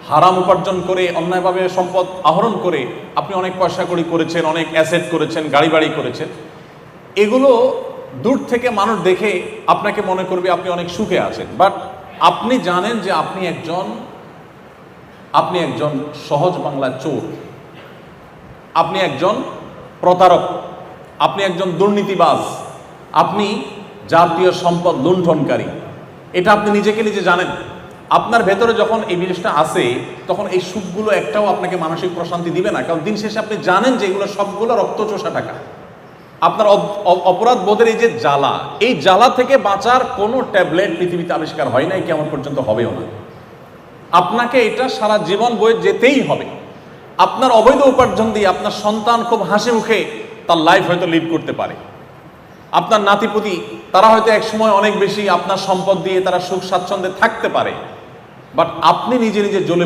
হারাম উপার্জন করে, অন্যায়ভাবে সম্পদ আহরণ করে আপনি অনেক পয়সা কড়ি করেছেন, অনেক অ্যাসেট করেছেন, গাড়ি বাড়ি করেছেন, এগুলো দূর থেকে মানুষ দেখে আপনাকে মনে করবে আপনি অনেক সুখে আছেন। বাট আপনি জানেন যে আপনি একজন সহজ বাংলা চোর, আপনি একজন প্রতারক, আপনি একজন দুর্নীতিবাজ, আপনি জাতীয় সম্পদ লুণ্ঠনকারী। এটা আপনি নিজেকে নিজে জানেন। আপনার ভেতরে যখন এই জিনিসটা আসে, তখন এই সুখগুলো একটাও আপনাকে মানসিক প্রশান্তি দিবে না, কারণ দিন শেষে আপনি জানেন যে এগুলো সবগুলো রক্তচোষা টাকা। আপনার অপরাধ বোধের এই যে জ্বালা, এই জ্বালা থেকে বাঁচার কোনো ট্যাবলেট পৃথিবীতে আবিষ্কার হয় নাই, কেমন পর্যন্ত হবেও না। আপনাকে এটা সারা জীবন বয়ে যেতেই হবে। আপনার অবৈধ উপার্জন দিয়ে আপনার সন্তান খুব হাসি মুখে তার লাইফ হয়তো লিড করতে পারে, আপনার নাতিপুতি তারা হয়তো এক সময় অনেক বেশি আপনার সম্পদ দিয়ে তারা সুখ স্বাচ্ছন্দ্যে থাকতে পারে, বাট আপনি নিজে নিজে জ্বলে